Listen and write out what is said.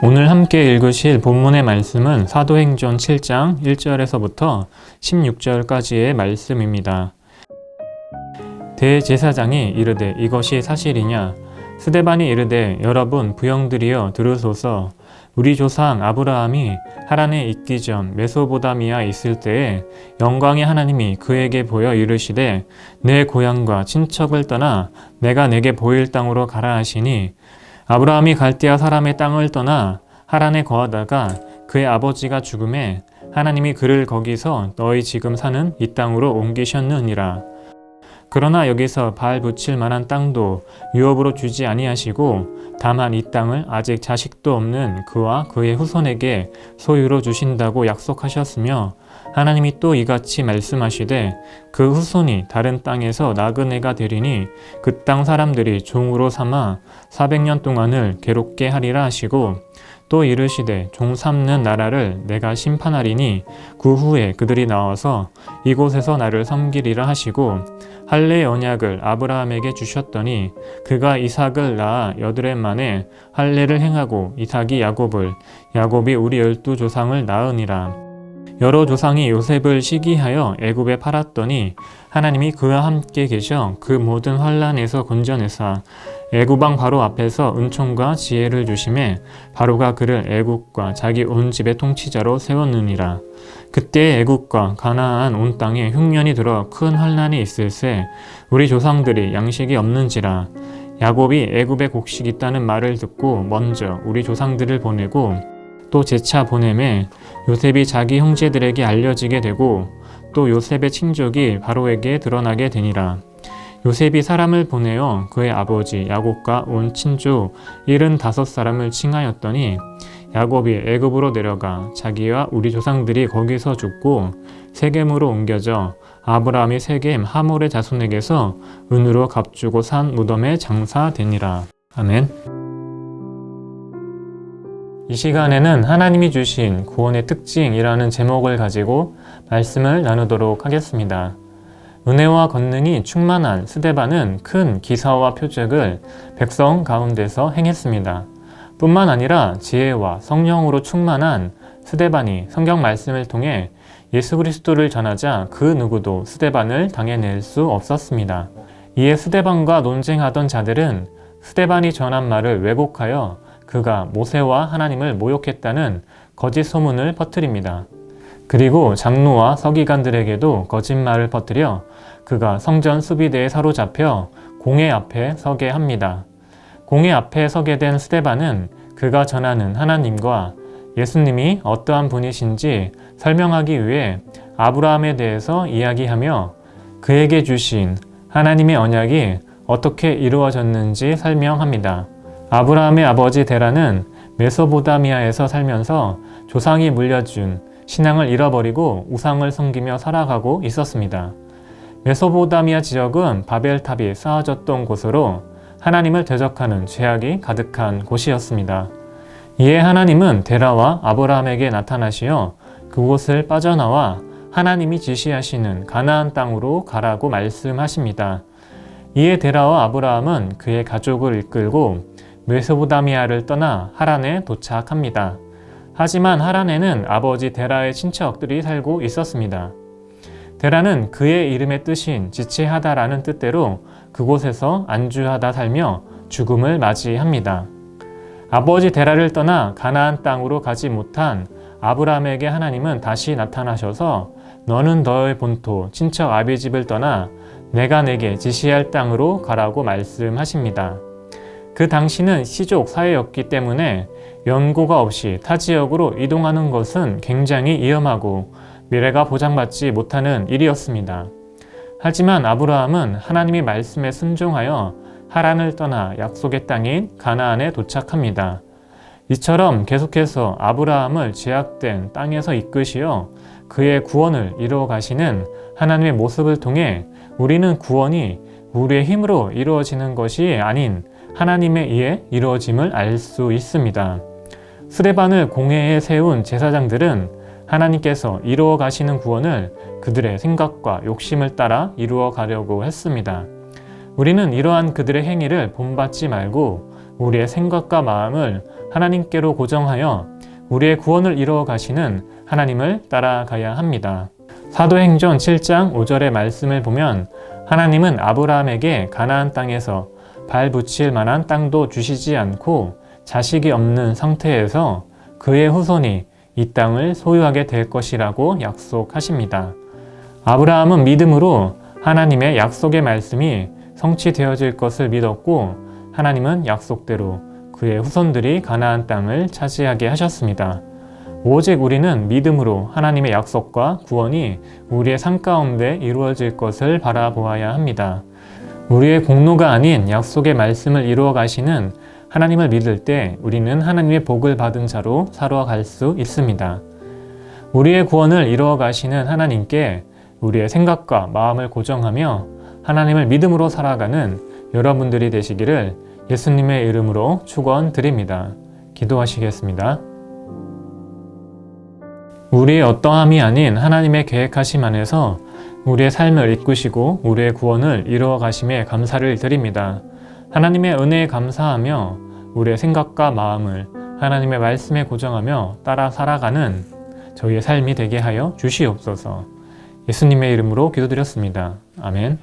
오늘 함께 읽으실 본문의 말씀은 사도행전 7장 1절에서부터 16절까지의 말씀입니다. 대제사장이 이르되 이것이 사실이냐? 스데반이 이르되 여러분 부형들이여 들으소서. 우리 조상 아브라함이 하란에 있기 전 메소보다미아에 있을 때에 영광의 하나님이 그에게 보여 이르시되 내 고향과 친척을 떠나 내가 내게 보일 땅으로 가라 하시니 아브라함이 갈대아 사람의 땅을 떠나 하란에 거하다가 그의 아버지가 죽음에 하나님이 그를 거기서 너희 지금 사는 이 땅으로 옮기셨느니라. 그러나 여기서 발 붙일 만한 땅도 유업으로 주지 아니하시고 다만 이 땅을 아직 자식도 없는 그와 그의 후손에게 소유로 주신다고 약속하셨으며 하나님이 또 이같이 말씀하시되 그 후손이 다른 땅에서 나그네가 되리니 그 땅 사람들이 종으로 삼아 400년 동안을 괴롭게 하리라 하시고 또 이르시되 종 삼는 나라를 내가 심판하리니 그 후에 그들이 나와서 이곳에서 나를 섬기리라 하시고 할례의 언약을 아브라함에게 주셨더니 그가 이삭을 낳아 8해 만에 할례를 행하고 이삭이 야곱을 야곱이 우리 12조상을 낳으니라. 여러 조상이 요셉을 시기하여 애굽에 팔았더니 하나님이 그와 함께 계셔 그 모든 환난에서 건져내사 애굽 왕 바로 앞에서 은총과 지혜를 주심에 바로가 그를 애굽과 자기 온 집의 통치자로 세웠느니라. 그때 애굽과 가나안 온 땅에 흉년이 들어 큰 환난이 있을새 우리 조상들이 양식이 없는지라. 야곱이 애굽에 곡식이 있다는 말을 듣고 먼저 우리 조상들을 보내고 또 재차 보내매 요셉이 자기 형제들에게 알려지게 되고 또 요셉의 친족이 바로에게 드러나게 되니라. 요셉이 사람을 보내어 그의 아버지 야곱과 온 친족 75사람을 칭하였더니 야곱이 애굽으로 내려가 자기와 우리 조상들이 거기서 죽고 세겜으로 옮겨져 아브라함이 세겜 하몰의 자손에게서 은으로 값주고 산 무덤에 장사되니라. 아멘. 이 시간에는 하나님이 주신 구원의 특징이라는 제목을 가지고 말씀을 나누도록 하겠습니다. 은혜와 권능이 충만한 스데반은 큰 기사와 표적을 백성 가운데서 행했습니다. 뿐만 아니라 지혜와 성령으로 충만한 스데반이 성경 말씀을 통해 예수 그리스도를 전하자 그 누구도 스데반을 당해낼 수 없었습니다. 이에 스데반과 논쟁하던 자들은 스데반이 전한 말을 왜곡하여 그가 모세와 하나님을 모욕했다는 거짓 소문을 퍼뜨립니다. 그리고 장로와 서기관들에게도 거짓말을 퍼뜨려 그가 성전 수비대에 사로잡혀 공회 앞에 서게 합니다. 공회 앞에 서게 된 스데반은 그가 전하는 하나님과 예수님이 어떠한 분이신지 설명하기 위해 아브라함에 대해서 이야기하며 그에게 주신 하나님의 언약이 어떻게 이루어졌는지 설명합니다. 아브라함의 아버지 데라는 메소보다미아에서 살면서 조상이 물려준 신앙을 잃어버리고 우상을 섬기며 살아가고 있었습니다. 메소보다미아 지역은 바벨탑이 쌓아졌던 곳으로 하나님을 대적하는 죄악이 가득한 곳이었습니다. 이에 하나님은 데라와 아브라함에게 나타나시어 그곳을 빠져나와 하나님이 지시하시는 가나안 땅으로 가라고 말씀하십니다. 이에 데라와 아브라함은 그의 가족을 이끌고 메소보다미아를 떠나 하란에 도착합니다. 하지만 하란에는 아버지 데라의 친척들이 살고 있었습니다. 데라는 그의 이름의 뜻인 지체하다라는 뜻대로 그곳에서 안주하다 살며 죽음을 맞이합니다. 아버지 데라를 떠나 가나안 땅으로 가지 못한 아브라함에게 하나님은 다시 나타나셔서 너는 너의 본토 친척 아비집을 떠나 내가 내게 지시할 땅으로 가라고 말씀하십니다. 그 당시는 시족 사회였기 때문에 연고가 없이 타 지역으로 이동하는 것은 굉장히 위험하고 미래가 보장받지 못하는 일이었습니다. 하지만 아브라함은 하나님의 말씀에 순종하여 하란을 떠나 약속의 땅인 가나안에 도착합니다. 이처럼 계속해서 아브라함을 제약된 땅에서 이끄시어 그의 구원을 이루어 가시는 하나님의 모습을 통해 우리는 구원이 우리의 힘으로 이루어지는 것이 아닌 하나님에 의해 이루어짐을 알 수 있습니다. 스데반을 공회에 세운 제사장들은 하나님께서 이루어 가시는 구원을 그들의 생각과 욕심을 따라 이루어 가려고 했습니다. 우리는 이러한 그들의 행위를 본받지 말고 우리의 생각과 마음을 하나님께로 고정하여 우리의 구원을 이루어 가시는 하나님을 따라가야 합니다. 사도행전 7장 5절의 말씀을 보면 하나님은 아브라함에게 가나안 땅에서 발 붙일 만한 땅도 주시지 않고 자식이 없는 상태에서 그의 후손이 이 땅을 소유하게 될 것이라고 약속하십니다. 아브라함은 믿음으로 하나님의 약속의 말씀이 성취되어질 것을 믿었고 하나님은 약속대로 그의 후손들이 가나안 땅을 차지하게 하셨습니다. 오직 우리는 믿음으로 하나님의 약속과 구원이 우리의 삶 가운데 이루어질 것을 바라보아야 합니다. 우리의 공로가 아닌 약속의 말씀을 이루어 가시는 하나님을 믿을 때 우리는 하나님의 복을 받은 자로 살아갈 수 있습니다. 우리의 구원을 이루어 가시는 하나님께 우리의 생각과 마음을 고정하며 하나님을 믿음으로 살아가는 여러분들이 되시기를 예수님의 이름으로 축원드립니다. 기도하시겠습니다. 우리의 어떠함이 아닌 하나님의 계획하심 안에서 우리의 삶을 이끄시고 우리의 구원을 이루어 가심에 감사를 드립니다. 하나님의 은혜에 감사하며 우리의 생각과 마음을 하나님의 말씀에 고정하며 따라 살아가는 저희의 삶이 되게 하여 주시옵소서. 예수님의 이름으로 기도드렸습니다. 아멘.